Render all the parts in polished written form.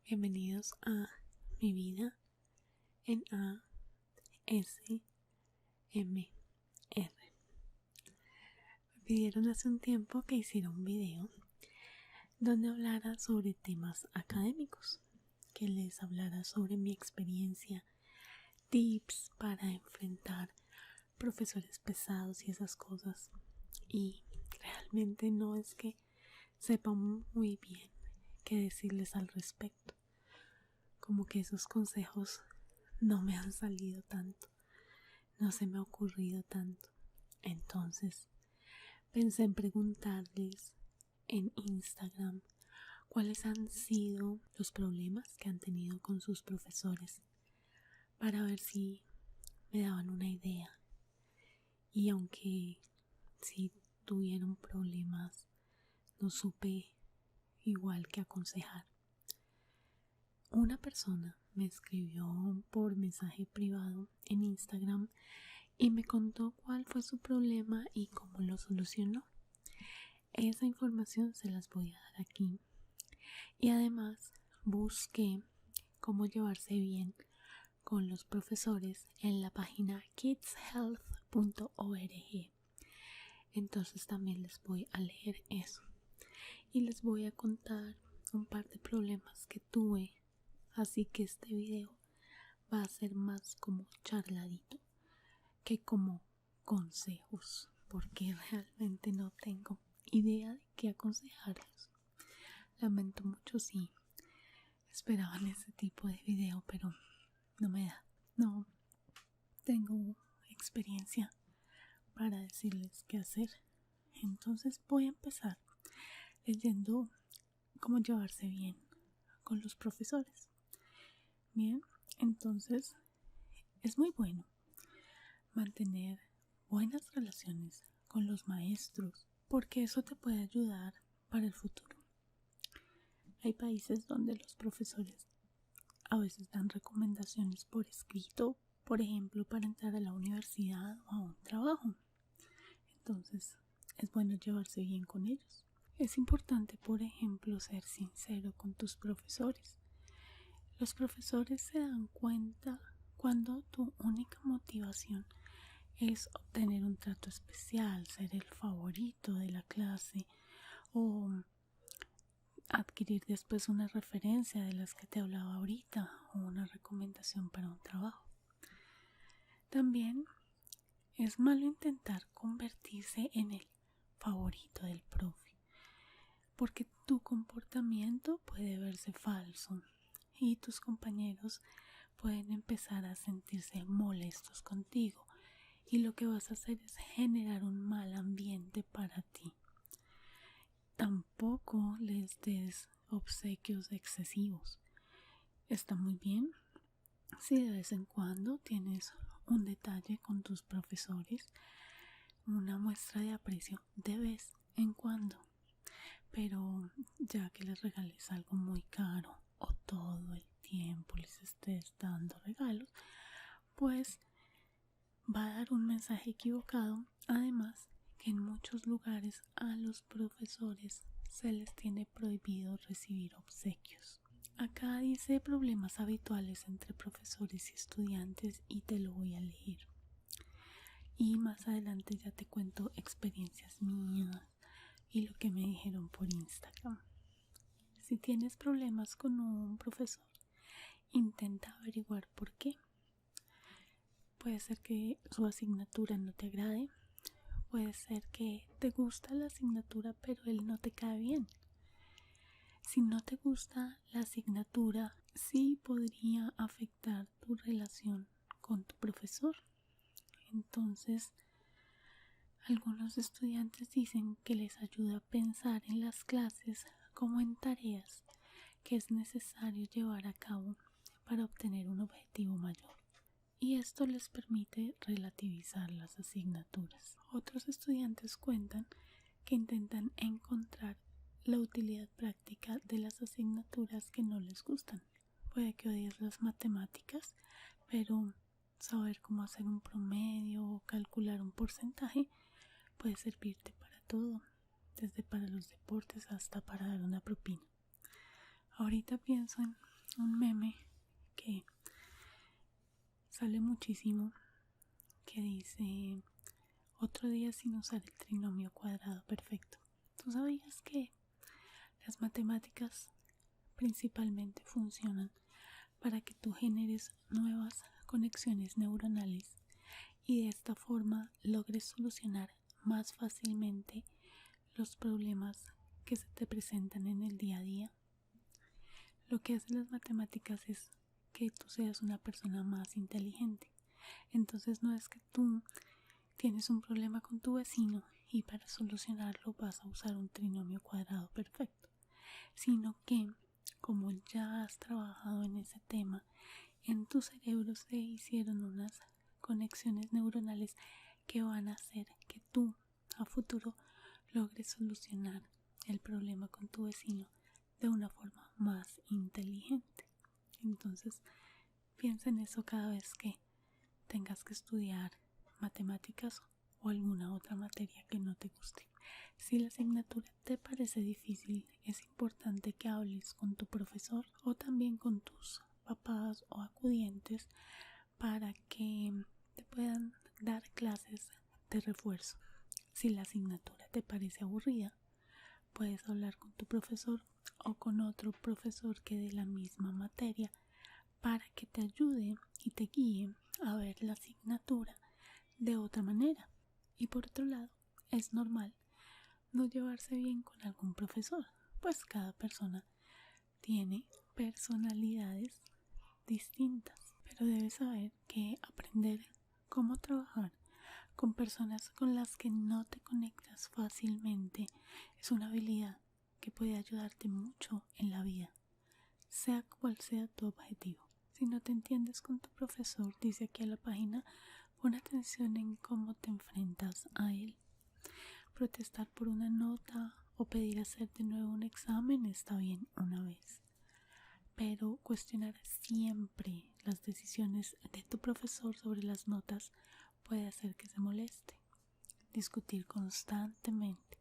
Bienvenidos a mi vida en ASMR. Me pidieron hace un tiempo que hiciera un video donde hablara sobre temas académicos, que les hablara sobre mi experiencia, tips para enfrentar profesores pesados y esas cosas. Y realmente no es que sepa muy bien qué decirles al respecto. Como que esos consejos no me han salido tanto, no se me ha ocurrido tanto. Entonces pensé en preguntarles en Instagram cuáles han sido los problemas que han tenido con sus profesores para ver si me daban una idea. Y aunque si tuvieron problemas, no supe igual que aconsejar. Una persona me escribió por mensaje privado en Instagram y me contó cuál fue su problema y cómo lo solucionó. Esa información se las voy a dar aquí. Y además busqué cómo llevarse bien con los profesores en la página kidshealth.org. Entonces también les voy a leer eso. Y les voy a contar un par de problemas que tuve. Así que este video va a ser más como charladito que como consejos, porque realmente no tengo idea de qué aconsejarles. Lamento mucho si esperaban ese tipo de video, pero no me da. No tengo experiencia para decirles qué hacer. Entonces voy a empezar leyendo cómo llevarse bien con los profesores. Bien, entonces es muy bueno mantener buenas relaciones con los maestros porque eso te puede ayudar para el futuro. Hay países donde los profesores a veces dan recomendaciones por escrito, por ejemplo, para entrar a la universidad o a un trabajo. Entonces es bueno llevarse bien con ellos. Es importante, por ejemplo, ser sincero con tus profesores. Los profesores se dan cuenta cuando tu única motivación es obtener un trato especial, ser el favorito de la clase o adquirir después una referencia de las que te hablaba ahorita o una recomendación para un trabajo. También es malo intentar convertirse en el favorito del profe, porque tu comportamiento puede verse falso y tus compañeros pueden empezar a sentirse molestos contigo y lo que vas a hacer es generar un mal ambiente para ti. Tampoco les des obsequios excesivos. Está muy bien si de vez en cuando tienes un detalle con tus profesores, una muestra de aprecio de vez en cuando, pero ya que les regales algo muy caro o todo el tiempo les estés dando regalos, pues va a dar un mensaje equivocado. Además que en muchos lugares a los profesores se les tiene prohibido recibir obsequios. Acá dice problemas habituales entre profesores y estudiantes y te lo voy a leer. Y más adelante ya te cuento experiencias mías y lo que me dijeron por Instagram. Si tienes problemas con un profesor, intenta averiguar por qué. Puede ser que su asignatura no te agrade, puede ser que te gusta la asignatura pero él no te cae bien. Si no te gusta la asignatura, sí podría afectar tu relación con tu profesor. Entonces, algunos estudiantes dicen que les ayuda a pensar en las clases como en tareas que es necesario llevar a cabo para obtener un objetivo mayor. Y esto les permite relativizar las asignaturas. Otros estudiantes cuentan que intentan encontrar la utilidad práctica de las asignaturas que no les gustan. Puede que odies las matemáticas, pero saber cómo hacer un promedio o calcular un porcentaje puede servirte para todo, desde para los deportes hasta para dar una propina. Ahorita pienso en un meme que sale muchísimo que dice: otro día sin usar el trinomio cuadrado perfecto. ¿Tú sabías que las matemáticas principalmente funcionan para que tú generes nuevas conexiones neuronales y de esta forma logres solucionar más fácilmente los problemas que se te presentan en el día a día? Lo que hacen las matemáticas es que tú seas una persona más inteligente. Entonces no es que tú tienes un problema con tu vecino y para solucionarlo vas a usar un trinomio cuadrado perfecto, sino que como ya has trabajado en ese tema, en tu cerebro se hicieron unas conexiones neuronales que van a hacer que tú a futuro logres solucionar el problema con tu vecino de una forma más inteligente. Entonces piensa en eso cada vez que tengas que estudiar matemáticas o alguna otra materia que no te guste. Si la asignatura te parece difícil, es importante que hables con tu profesor o también con tus papás o acudientes para que te puedan dar clases de refuerzo. Si la asignatura te parece aburrida, puedes hablar con tu profesor o con otro profesor que dé la misma materia para que te ayude y te guíe a ver la asignatura de otra manera. Y por otro lado, es normal no llevarse bien con algún profesor, pues cada persona tiene personalidades distintas, pero debes saber que aprender cómo trabajar con personas con las que no te conectas fácilmente es una habilidad que puede ayudarte mucho en la vida, sea cual sea tu objetivo. Si no te entiendes con tu profesor, dice aquí a la página, pon atención en cómo te enfrentas a él. Protestar por una nota o pedir hacer de nuevo un examen está bien una vez, pero cuestionar siempre las decisiones de tu profesor sobre las notas puede hacer que se moleste. Discutir constantemente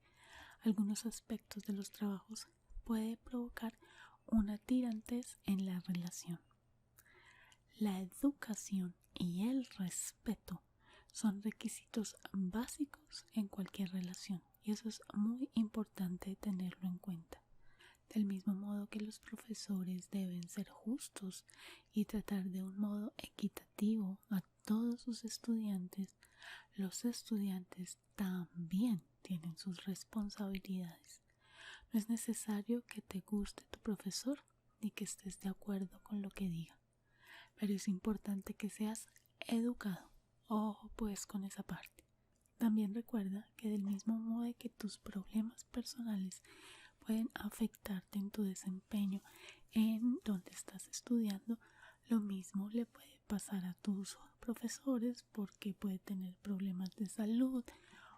algunos aspectos de los trabajos puede provocar una tirantez en la relación. La educación y el respeto son requisitos básicos en cualquier relación y eso es muy importante tenerlo en cuenta. Del mismo modo que los profesores deben ser justos y tratar de un modo equitativo a todos sus estudiantes, los estudiantes también tienen sus responsabilidades. No es necesario que te guste tu profesor ni que estés de acuerdo con lo que diga, pero es importante que seas educado. Ojo pues con esa parte. También recuerda que del mismo modo que tus problemas personales pueden afectarte en tu desempeño en donde estás estudiando, lo mismo le puede pasar a tus profesores porque puede tener problemas de salud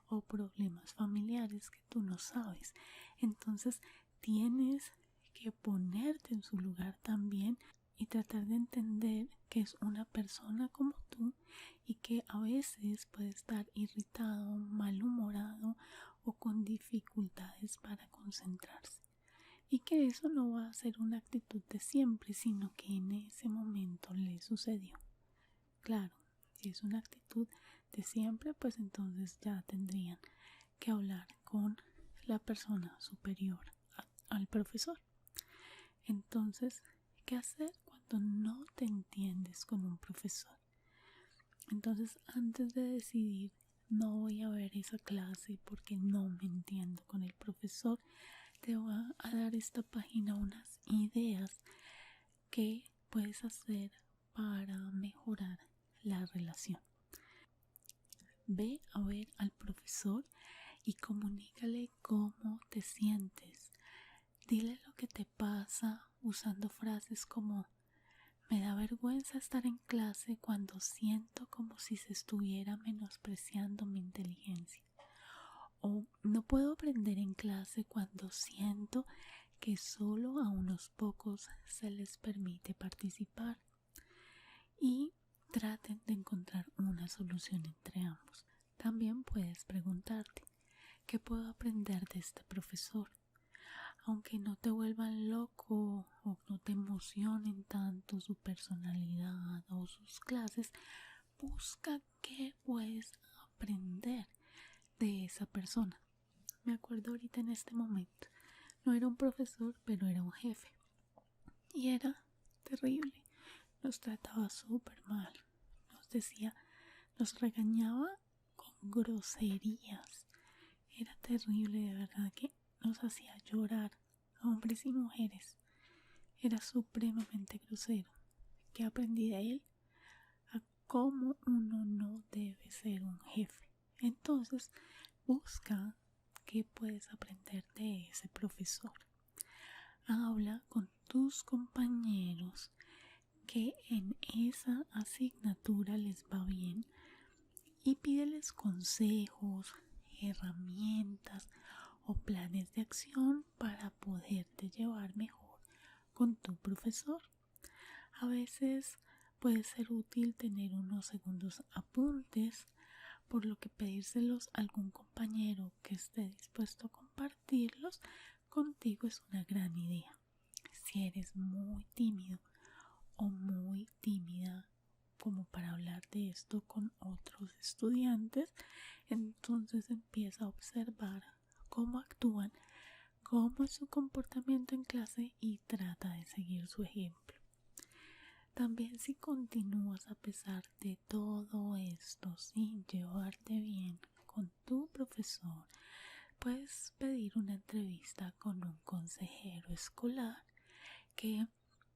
o problemas familiares que tú no sabes. Entonces tienes que ponerte en su lugar también y tratar de entender que es una persona como tú y que a veces puede estar irritado, malhumorado o con dificultades para concentrarse. Y que eso no va a ser una actitud de siempre, sino que en ese momento le sucedió. Claro, si es una actitud de siempre, pues entonces ya tendrían que hablar con la persona superior al profesor. Entonces, ¿qué hacer cuando no te entiendes con un profesor? Entonces, antes de decidir, no voy a ver esa clase porque no me entiendo con el profesor, te voy a dar esta página unas ideas que puedes hacer para mejorar la relación. Ve a ver al profesor y comunícale cómo te sientes. Dile lo que te pasa usando frases como: me da vergüenza estar en clase cuando siento como si se estuviera menospreciando mi inteligencia. O no puedo aprender en clase cuando siento que solo a unos pocos se les permite participar. Y traten de encontrar una solución entre ambos. También puedes preguntarte: ¿qué puedo aprender de este profesor? aunque no te vuelvan loco o no te emocionen tanto su personalidad o sus clases, busca qué puedes aprender de esa persona. Me acuerdo ahorita en este momento, no era un profesor, pero era un jefe y era terrible. Nos trataba súper mal, nos regañaba con groserías. Era terrible, de verdad que nos hacía llorar a hombres y mujeres. Era supremamente grosero. ¿Qué aprendí de él? A cómo uno no debe ser un jefe. Entonces, busca qué puedes aprender de ese profesor. Habla con tus compañeros que en esa asignatura les va bien y pídeles consejos, herramientas o planes de acción para poderte llevar mejor con tu profesor. A veces puede ser útil tener unos segundos apuntes, por lo que pedírselos a algún compañero que esté dispuesto a compartirlos contigo es una gran idea. Si eres muy tímido o muy tímida como para hablar de esto con otros estudiantes, entonces empieza a observar cómo actúan, cómo es su comportamiento en clase y trata de seguir su ejemplo. También, si continúas a pesar de todo esto sin llevarte bien con tu profesor, puedes pedir una entrevista con un consejero escolar que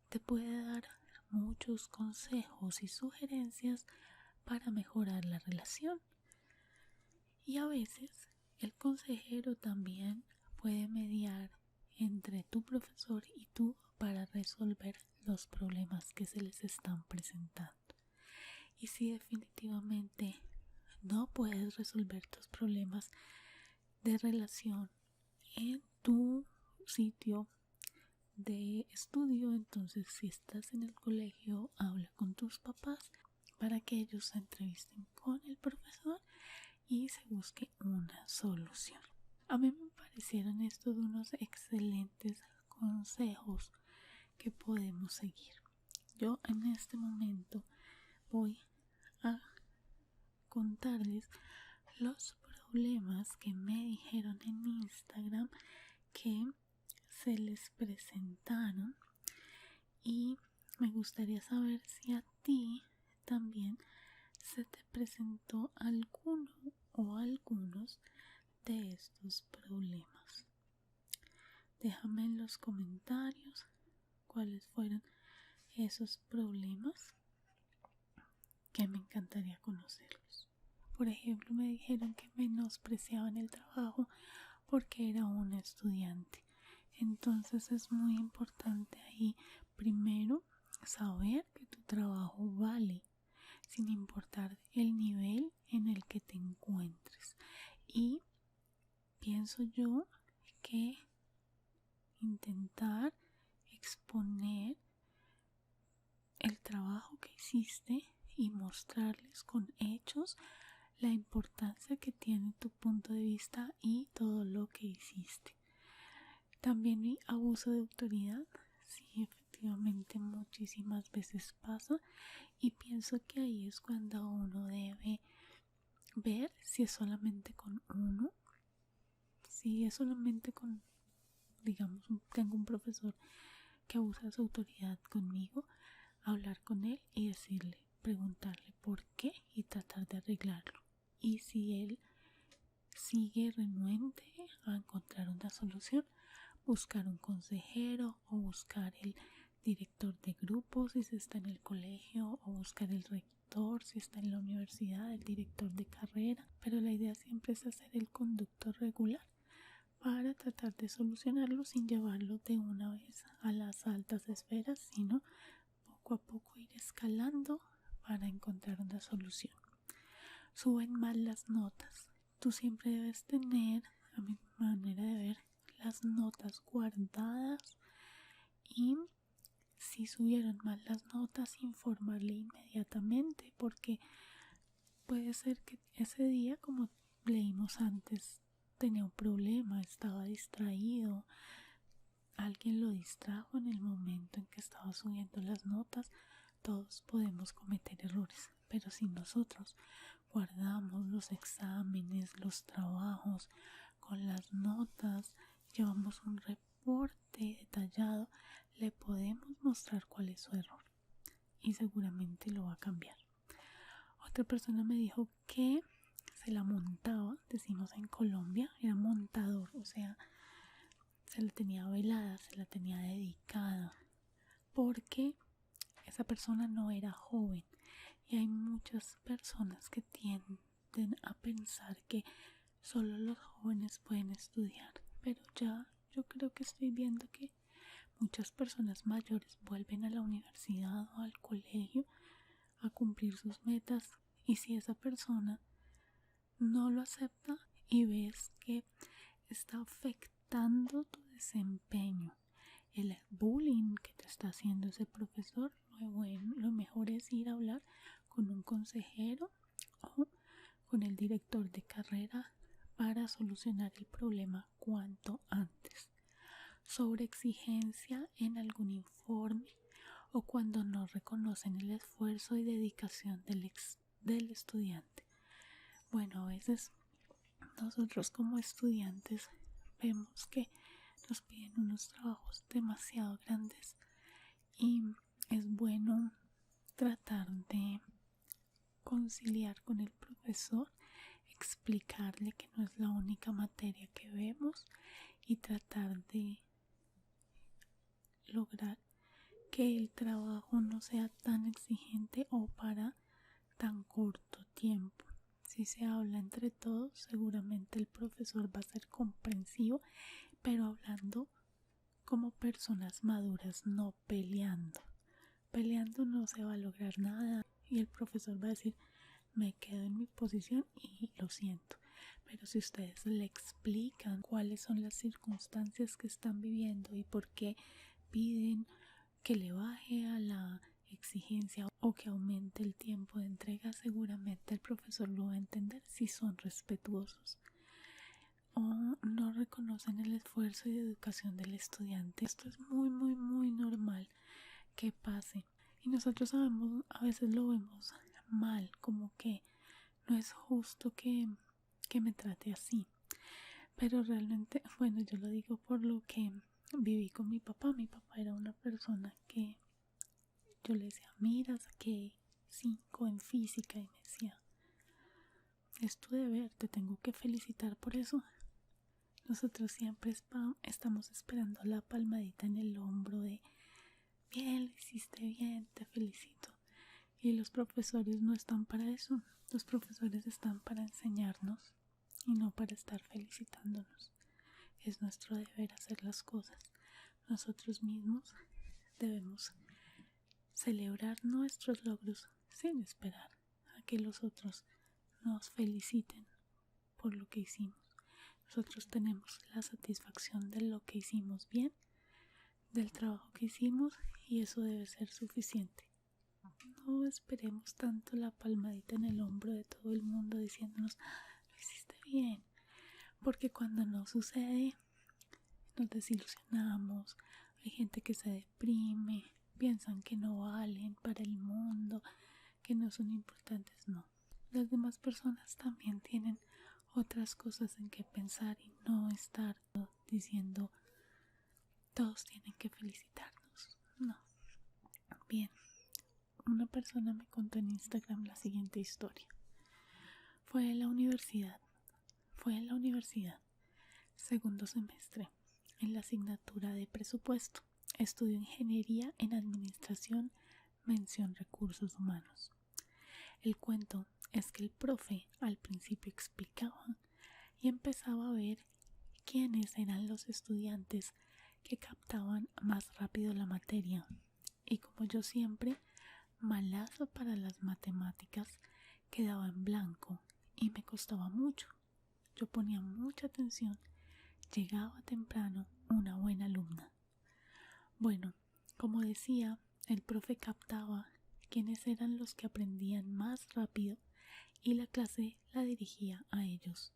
te puede dar muchos consejos y sugerencias para mejorar la relación. Y a veces el consejero también puede mediar entre tu profesor y tú para resolver los problemas que se les están presentando. Y si definitivamente no puedes resolver tus problemas de relación en tu sitio de estudio, entonces si estás en el colegio, habla con tus papás para que ellos se entrevisten con el profesor y se busque una solución. A mí me parecieron estos unos excelentes consejos que podemos seguir. Yo en este momento voy a contarles los problemas que me dijeron en Instagram que se les presentaron, y me gustaría saber si a ti también se te presentó alguno o algunos de estos problemas. Déjame en los comentarios cuáles fueron esos problemas, que me encantaría conocerlos. Por ejemplo, me dijeron que menospreciaban el trabajo porque era un estudiante. Entonces es muy importante ahí primero saber que tu trabajo vale, sin importar el nivel en el que te encuentres. Y pienso yo que intentar exponer el trabajo que hiciste y mostrarles con hechos la importancia que tiene tu punto de vista y todo lo que hiciste. También mi abuso de autoridad, sí, efectivamente muchísimas veces pasa, y pienso que ahí es cuando uno debe ver si es solamente con uno, si es solamente con, digamos, tengo un profesor que abusa de su autoridad conmigo, hablar con él y decirle, preguntarle por qué y tratar de arreglarlo. Y si él sigue renuente a encontrar una solución, buscar un consejero o buscar el director de grupo si se está en el colegio, o buscar el rector si está en la universidad, el director de carrera. Pero la idea siempre es hacer el conducto regular para tratar de solucionarlo sin llevarlo de una vez a las altas esferas, sino poco a poco ir escalando para encontrar una solución. Suben mal las notas. Tú siempre debes tener, a mi manera de ver, las notas guardadas, y si subieron mal las notas, informarle inmediatamente, porque puede ser que ese día, como leímos antes, tenía un problema, estaba distraído, alguien lo distrajo en el momento en que estaba subiendo las notas, todos podemos cometer errores, pero si nosotros guardamos los exámenes, los trabajos con las notas, llevamos un reporte detallado, le podemos mostrar cuál es su error y seguramente lo va a cambiar. Otra persona me dijo que se la montaba, decimos en Colombia, era montador, o sea, se la tenía velada, se la tenía dedicada, porque esa persona no era joven. Y hay muchas personas que tienden a pensar que solo los jóvenes pueden estudiar, pero ya yo creo que estoy viendo que muchas personas mayores vuelven a la universidad o al colegio a cumplir sus metas, y si esa persona no lo acepta y ves que está afectando tu desempeño, el bullying que te está haciendo ese profesor, lo mejor es ir a hablar con un consejero o con el director de carrera para solucionar el problema cuanto antes. Sobre exigencia en algún informe o cuando no reconocen el esfuerzo y dedicación del estudiante. Bueno, a veces nosotros como estudiantes vemos que nos piden unos trabajos demasiado grandes y es bueno tratar de conciliar con el profesor, explicarle que no es la única materia que vemos y tratar de lograr que el trabajo no sea tan exigente o para tan corto tiempo. Si se habla entre todos, seguramente el profesor va a ser comprensivo, pero hablando como personas maduras, no peleando. Peleando no se va a lograr nada y el profesor va a decir, me quedo en mi posición y lo siento. Pero si ustedes le explican cuáles son las circunstancias que están viviendo y por qué piden que le baje a la exigencia o que aumente el tiempo de entrega, seguramente el profesor lo va a entender si son respetuosos o no reconocen el esfuerzo y educación del estudiante. Esto es muy normal que pase y nosotros sabemos, a veces lo vemos mal, como que no es justo que me trate así, pero realmente, bueno, yo lo digo por lo que viví con mi papá. Mi papá era una persona que yo le decía, mira, saqué 5 en física, y me decía, es tu deber, te tengo que felicitar por eso. Nosotros siempre estamos esperando la palmadita en el hombro de, bien, lo hiciste bien, te felicito. Y los profesores no están para eso, los profesores están para enseñarnos y no para estar felicitándonos. Es nuestro deber hacer las cosas. Nosotros mismos debemos celebrar nuestros logros sin esperar a que los otros nos feliciten por lo que hicimos. Nosotros tenemos la satisfacción de lo que hicimos bien, del trabajo que hicimos, y eso debe ser suficiente. No esperemos tanto la palmadita en el hombro de todo el mundo diciéndonos, lo hiciste bien, porque cuando no sucede nos desilusionamos. Hay gente que se deprime, piensan que no valen para el mundo, que no son importantes. No, las demás personas también tienen otras cosas en que pensar y no estar diciendo todos tienen que felicitarnos. No. Bien, una persona me contó en Instagram la siguiente historia. Fue en la universidad, segundo semestre, en la asignatura de presupuesto. Estudió ingeniería en administración, mención recursos humanos. El cuento es que el profe al principio explicaba y empezaba a ver quiénes eran los estudiantes que captaban más rápido la materia. Y como yo siempre, malazo para las matemáticas, quedaba en blanco y me costaba mucho. Yo ponía mucha atención, llegaba temprano, una buena alumna. Bueno, como decía, el profe captaba quiénes eran los que aprendían más rápido y la clase la dirigía a ellos.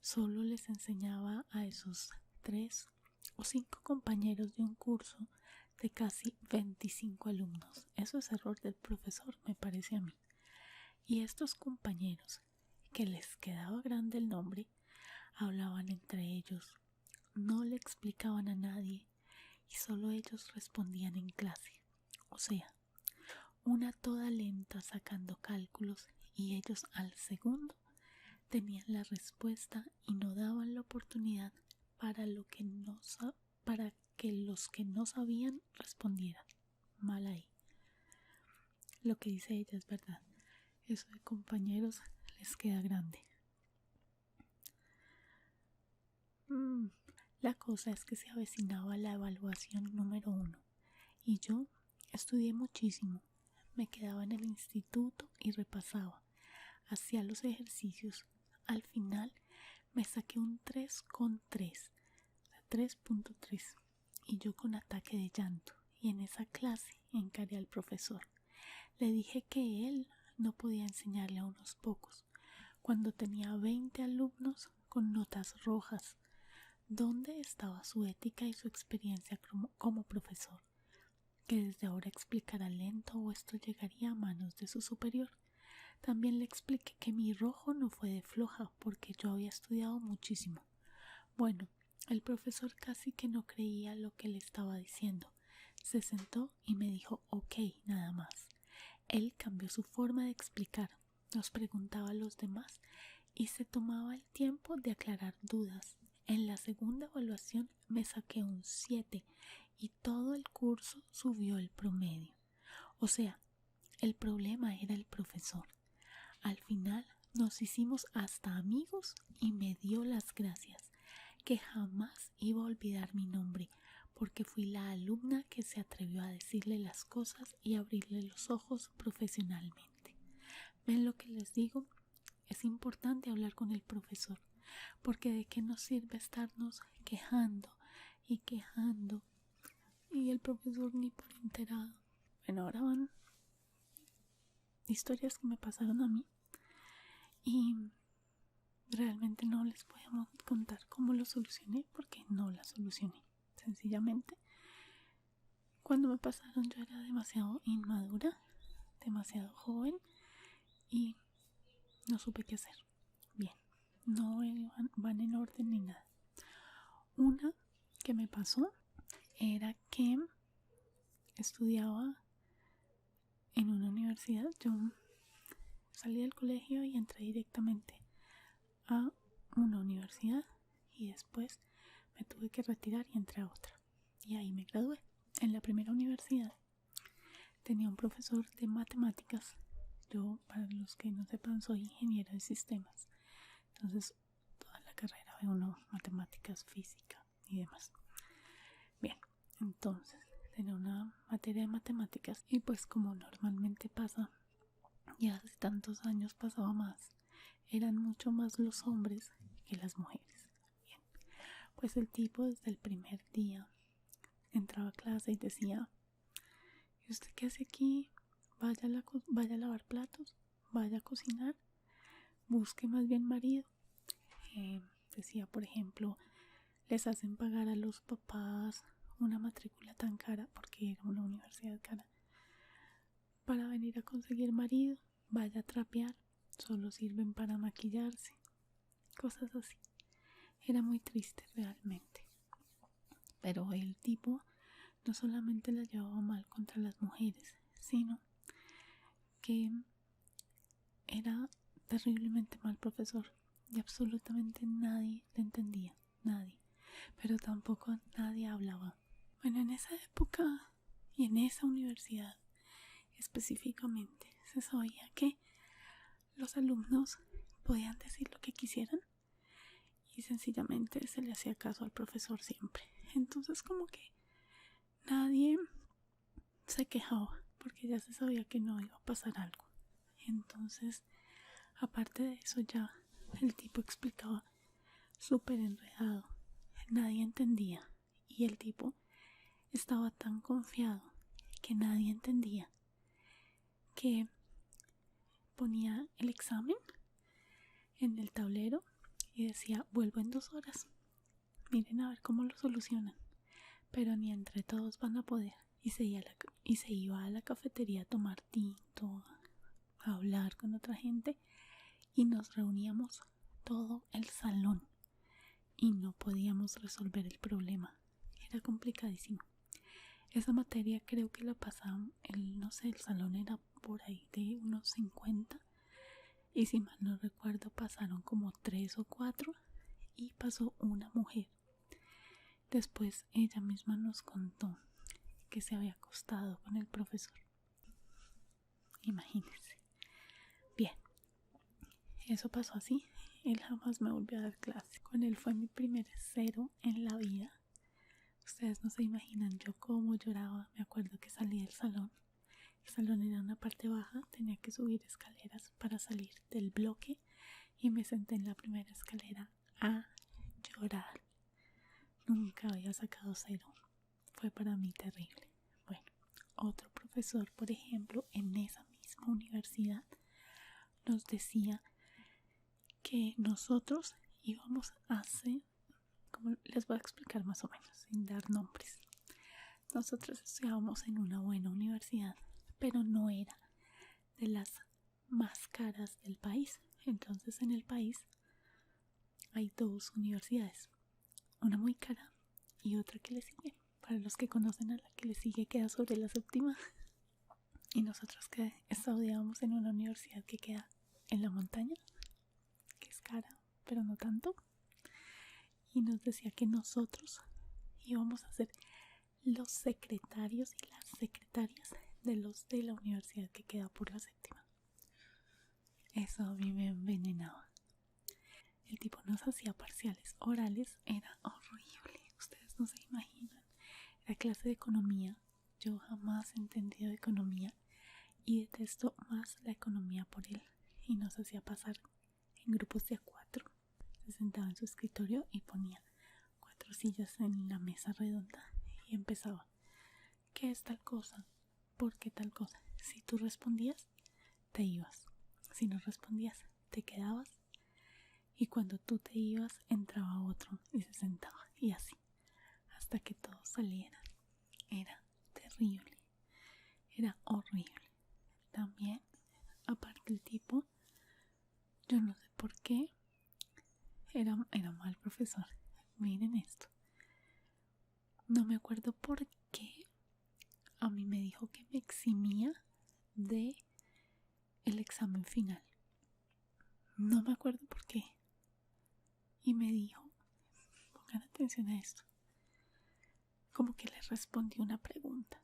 Solo les enseñaba a esos 3 o 5 compañeros de un curso de casi 25 alumnos. Eso es error del profesor, me parece a mí. Y estos compañeros, que les quedaba grande el nombre, hablaban entre ellos, no le explicaban a nadie y solo ellos respondían en clase. O sea, una toda lenta sacando cálculos y ellos al segundo tenían la respuesta y no daban la oportunidad para que los que no sabían respondieran. Mal ahí. Lo que dice ella es verdad. Eso de compañeros les queda grande. La cosa es que se avecinaba la evaluación número 1 y yo estudié muchísimo. Me quedaba en el instituto y repasaba. Hacía los ejercicios. Al final me saqué un 3,3, 3,3, y yo con ataque de llanto. Y en esa clase encaré al profesor. Le dije que él no podía enseñarle a unos pocos, cuando tenía 20 alumnos con notas rojas. ¿Dónde estaba su ética y su experiencia como profesor? Que desde ahora explicara lento o esto llegaría a manos de su superior. También le expliqué que mi rojo no fue de floja porque yo había estudiado muchísimo. Bueno, el profesor casi que no creía lo que le estaba diciendo. Se sentó y me dijo ok, nada más. Él cambió su forma de explicar, nos preguntaba a los demás y se tomaba el tiempo de aclarar dudas. En la segunda evaluación me saqué un 7 y todo el curso subió el promedio. O sea, el problema era el profesor. Al final nos hicimos hasta amigos y me dio las gracias, que jamás iba a olvidar mi nombre, porque fui la alumna que se atrevió a decirle las cosas y abrirle los ojos profesionalmente. ¿Ven lo que les digo? Es importante hablar con el profesor, porque de qué nos sirve estarnos quejando y quejando y el profesor ni por enterado. Bueno, ahora van historias que me pasaron a mí y realmente no les voy a contar cómo lo solucioné porque no la solucioné. Sencillamente, cuando me pasaron yo era demasiado inmadura, demasiado joven y no supe qué hacer. Bien, no van en orden ni nada. Una que me pasó era que estudiaba en una universidad. Yo salí del colegio y entré directamente a una universidad y después me tuve que retirar y entré a otra. Y ahí me gradué. En la primera universidad tenía un profesor de matemáticas. Yo, para los que no sepan, soy ingeniera de sistemas. Entonces, toda la carrera ve uno matemáticas, física y demás. Bien, entonces tenía una materia de matemáticas y pues como normalmente pasa, y hace tantos años pasaba más, eran mucho más los hombres que las mujeres. Bien, pues el tipo desde el primer día entraba a clase y decía: ¿y usted qué hace aquí? Vaya a lavar platos, vaya a cocinar, busque más bien marido. Decía, por ejemplo, les hacen pagar a los papás una matrícula tan cara, porque era una universidad cara, para venir a conseguir marido. Vaya a trapear, solo sirven para maquillarse, cosas así. Era muy triste realmente. Pero el tipo no solamente la llevaba mal contra las mujeres, sino que era terriblemente mal profesor y absolutamente nadie le entendía, nadie, pero tampoco nadie hablaba. Bueno, en esa época y en esa universidad específicamente se sabía que los alumnos podían decir lo que quisieran y sencillamente se le hacía caso al profesor siempre. Entonces como que nadie se quejaba porque ya se sabía que no iba a pasar algo. Entonces, aparte de eso, ya el tipo explicaba súper enredado, nadie entendía y el tipo estaba tan confiado que nadie entendía que ponía el examen en el tablero y decía: vuelvo en 2 horas. miren a ver cómo lo solucionan, pero ni entre todos van a poder. Y se iba a la cafetería a tomar tinto, a hablar con otra gente, y nos reuníamos todo el salón y no podíamos resolver el problema. Era complicadísimo. Esa materia creo que la pasaban, no sé, el salón era por ahí de unos 50, y si mal no recuerdo pasaron como 3 o 4 y pasó una mujer. Después ella misma nos contó que se había acostado con el profesor. Imagínense. Bien, eso pasó así. Él jamás me volvió a dar clase. Con él fue mi primer 0 en la vida. Ustedes no se imaginan yo cómo lloraba. Me acuerdo que salí del salón. El salón era una parte baja, tenía que subir escaleras para salir del bloque y me senté en la primera escalera a llorar. Nunca había sacado 0. Fue para mí terrible. Bueno, otro profesor, por ejemplo, en esa misma universidad, nos decía que nosotros íbamos a hacer, como les voy a explicar más o menos, sin dar nombres. Nosotros estudiábamos en una buena universidad, pero no era de las más caras del país. Entonces en el país hay 2 universidades, una muy cara y otra que le sigue. Para los que conocen, a la que le sigue queda sobre la 7ª, y nosotros que estudiábamos en una universidad que queda en la montaña, que es cara pero no tanto, y nos decía que nosotros íbamos a ser los secretarios y las secretarias de los de la universidad que queda por la 7ª. Eso a mí me envenenaba. El tipo nos hacía parciales orales, era horrible, ustedes no se imaginan. Era clase de economía, yo jamás he entendido economía y detesto más la economía por él, y nos hacía pasar en grupos de a 4. Se sentaba en su escritorio y ponía 4 sillas en la mesa redonda y empezaba: ¿qué es tal cosa? ¿Por qué tal cosa? Si tú respondías, te ibas. Si no respondías, te quedabas. Y cuando tú te ibas, entraba otro y se sentaba. Y así, hasta que todos salieran. Era terrible. Era horrible. También, aparte el tipo, yo no sé por qué, era mal profesor. Miren esto. No me acuerdo por qué a mí me dijo que me eximía de el examen final. No me acuerdo por qué. Y me dijo, pongan atención a esto, como que le respondí una pregunta.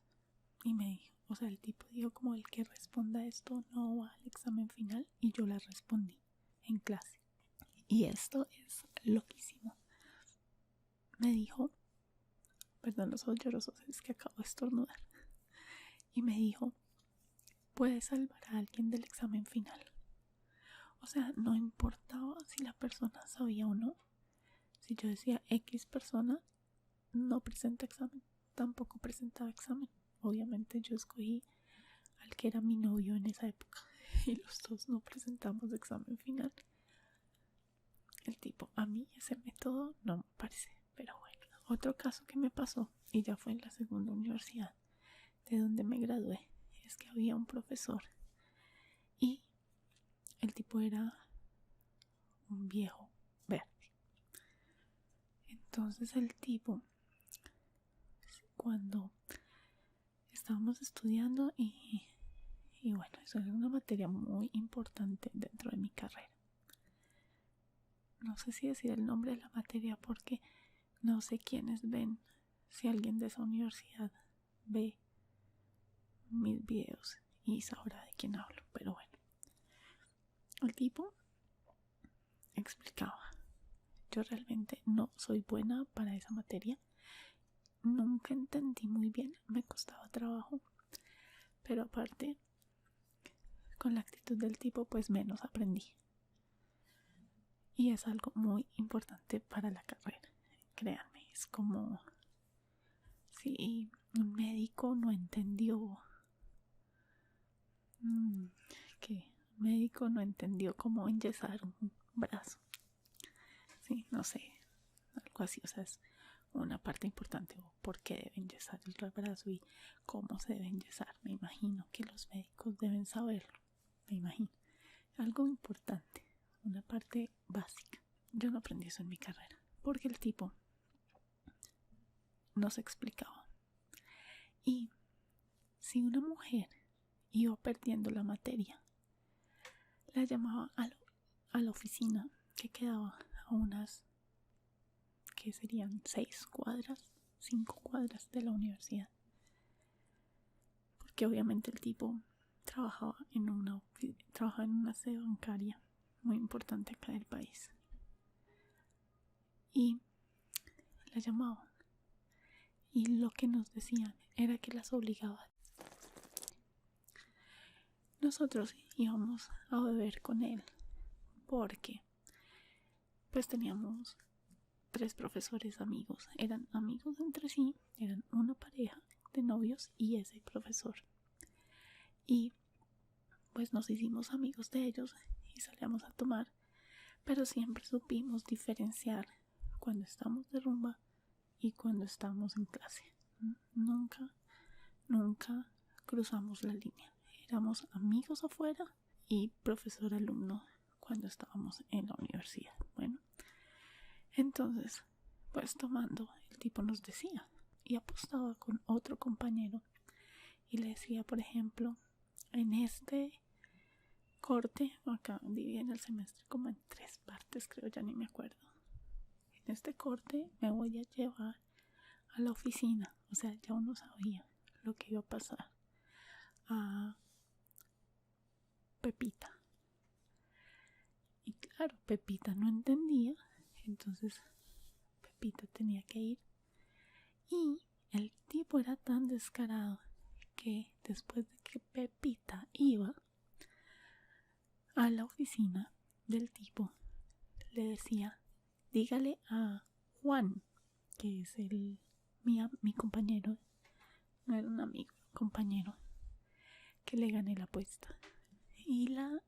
Y me dijo, o sea, el tipo dijo como: el que responda esto no va al examen final. Y yo la respondí en clase. Y esto es loquísimo. Me dijo, perdón los ojos llorosos, es que acabo de estornudar. Y me dijo: puedes salvar a alguien del examen final. O sea, no importaba si la persona sabía o no. Si yo decía X persona no presenta examen, tampoco presentaba examen. Obviamente yo escogí al que era mi novio en esa época y los dos no presentamos examen final. El tipo, a mí ese método no me parece, pero bueno. Otro caso que me pasó, y ya fue en la segunda universidad de donde me gradué, es que había un profesor y el tipo era un viejo verde. Entonces el tipo, cuando estábamos estudiando y bueno, eso era una materia muy importante dentro de mi carrera. No sé si decir el nombre de la materia porque no sé quiénes ven, si alguien de esa universidad ve mis videos y sabrá de quién hablo, pero bueno. El tipo explicaba. Yo realmente no soy buena para esa materia. Nunca entendí muy bien, me costaba trabajo. Pero aparte, con la actitud del tipo, pues menos aprendí. Y es algo muy importante para la carrera. Créanme, es como si un médico no entendió que un médico no entendió cómo enyesar un brazo. Sí, no sé, algo algo así, o sea, es una parte importante, o por qué deben yesar el brazo y cómo se deben yesar. Me imagino que los médicos deben saberlo, me imagino. Algo importante, una parte básica. Yo no aprendí eso en mi carrera, porque el tipo nos explicaba. Y si una mujer iba perdiendo la materia, la llamaba a la oficina, que quedaba a unas, que serían 6 cuadras, 5 cuadras de la universidad, porque obviamente el tipo trabajaba en una sede bancaria muy importante acá del país, y la llamaba, y lo que nos decían era que las obligaba. Nosotros íbamos a beber con él porque pues teníamos 3 profesores amigos, eran amigos entre sí, eran una pareja de novios y ese profesor, y pues nos hicimos amigos de ellos y salíamos a tomar, pero siempre supimos diferenciar cuando estamos de rumba y cuando estamos en clase. Nunca cruzamos la línea. Éramos amigos afuera y profesor-alumno cuando estábamos en la universidad. Bueno, entonces, pues tomando, el tipo nos decía, y apostaba con otro compañero y le decía, por ejemplo, en este corte, acá dividen el semestre como en 3 partes, creo, ya ni me acuerdo. En este corte me voy a llevar a la oficina, o sea, ya uno sabía lo que iba a pasar, a Pepita. Y claro, Pepita no entendía, entonces Pepita tenía que ir. Y el tipo era tan descarado que después de que Pepita iba a la oficina del tipo, le decía, dígale a Juan, que es mi compañero, no era un amigo, compañero, que le gané la apuesta. Y la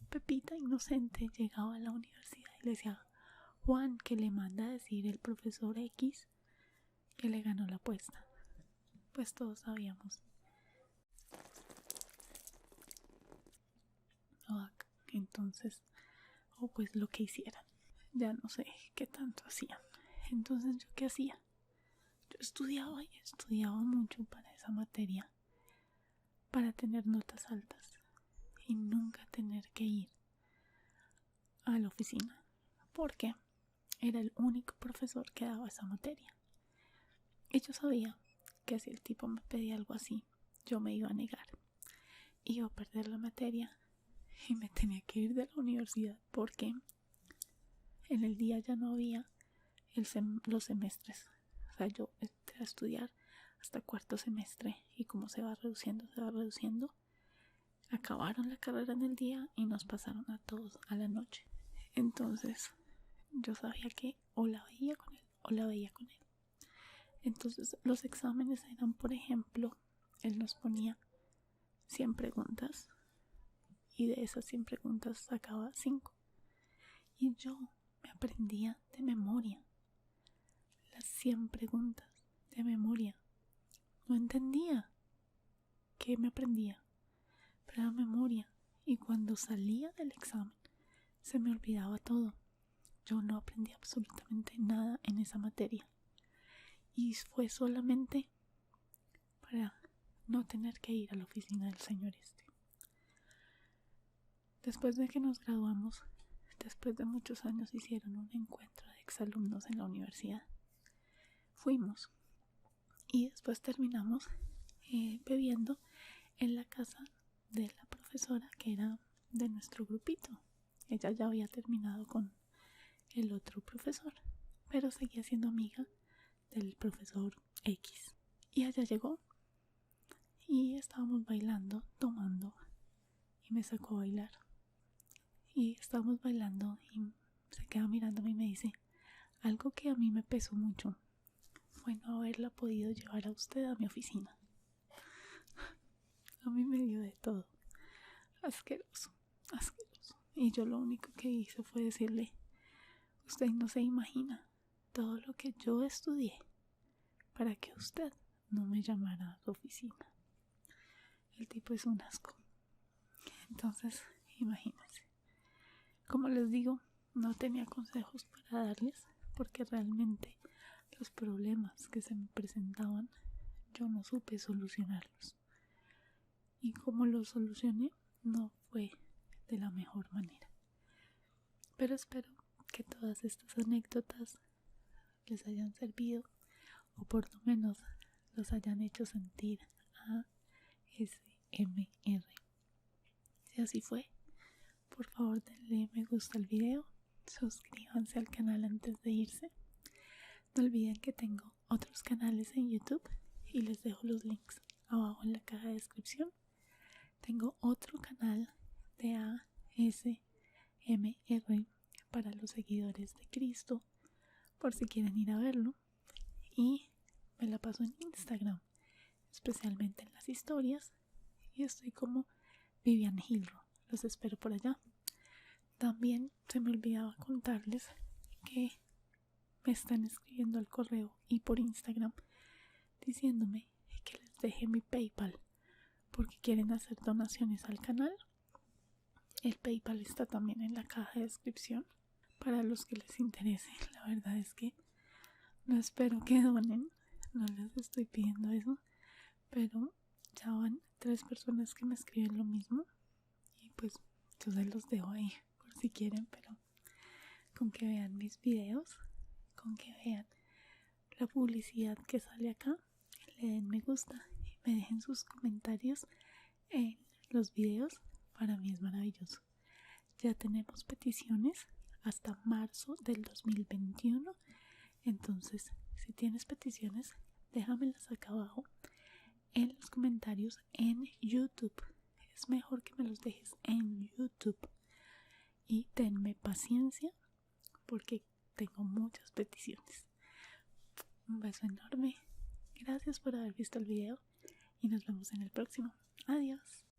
Pepita inocente llegaba a la universidad y le decía, Juan, que le manda a decir el profesor X que le ganó la apuesta. Pues todos sabíamos. Entonces, o pues lo que hicieran, ya no sé qué tanto hacían. Entonces, ¿yo qué hacía? Yo estudiaba y estudiaba mucho para esa materia, para tener notas altas y nunca tener que ir a la oficina, porque era el único profesor que daba esa materia. Y yo sabía que si el tipo me pedía algo así, yo me iba a negar, iba a perder la materia y me tenía que ir de la universidad, porque en el día ya no había los semestres. O sea, yo entré a estudiar hasta 4º semestre y como se va reduciendo, acabaron la carrera en el día y nos pasaron a todos a la noche. Entonces yo sabía que o la veía con él o la veía con él. Entonces los exámenes eran, por ejemplo, él nos ponía 100 preguntas y de esas 100 preguntas sacaba 5. Y yo me aprendía de memoria las 100 preguntas de memoria. No entendía qué me aprendía, pero era memoria. Y cuando salía del examen se me olvidaba todo. Yo no aprendí absolutamente nada en esa materia. Y fue solamente para no tener que ir a la oficina del señor este. Después de que nos graduamos, después de muchos años, hicieron un encuentro de exalumnos en la universidad. Fuimos y después terminamos bebiendo en la casa de la profesora que era de nuestro grupito. Ella ya había terminado con el otro profesor, pero seguía siendo amiga del profesor X. Y allá llegó y estábamos bailando, tomando, y me sacó a bailar. Y estábamos bailando y se queda mirándome y me dice, algo que a mí me pesó mucho fue no haberla podido llevar a usted a mi oficina. A mí me dio de todo. Asqueroso. Y yo lo único que hice fue decirle, usted no se imagina todo lo que yo estudié para que usted no me llamara a su oficina. El tipo es un asco. Entonces, imagínense. Como les digo, no tenía consejos para darles porque realmente los problemas que se me presentaban yo no supe solucionarlos. Y como los solucioné, no fue de la mejor manera. Pero espero que todas estas anécdotas les hayan servido o por lo menos los hayan hecho sentir ASMR. Si así fue, por favor denle me gusta al video, suscríbanse al canal antes de irse. No olviden que tengo otros canales en YouTube y les dejo los links abajo en la caja de descripción. Tengo otro canal de ASMR para los seguidores de Cristo, por si quieren ir a verlo. Y me la paso en Instagram, especialmente en las historias, y estoy como Vivian Hilro. Los espero por allá. También se me olvidaba contarles que me están escribiendo al correo y por Instagram diciéndome que les deje mi PayPal porque quieren hacer donaciones al canal. El PayPal está también en la caja de descripción para los que les interese. La verdad es que no espero que donen, no les estoy pidiendo eso, pero ya van 3 personas que me escriben lo mismo y pues yo se los dejo ahí por si quieren, pero con que vean mis videos, con que vean la publicidad que sale acá, le den me gusta y me dejen sus comentarios en los videos, para mí es maravilloso. Ya tenemos peticiones hasta marzo del 2021, entonces si tienes peticiones déjamelas acá abajo en los comentarios en YouTube. Es mejor que me los dejes en YouTube y tenme paciencia porque tengo muchas peticiones. Un beso enorme, gracias por haber visto el video y nos vemos en el próximo. Adiós.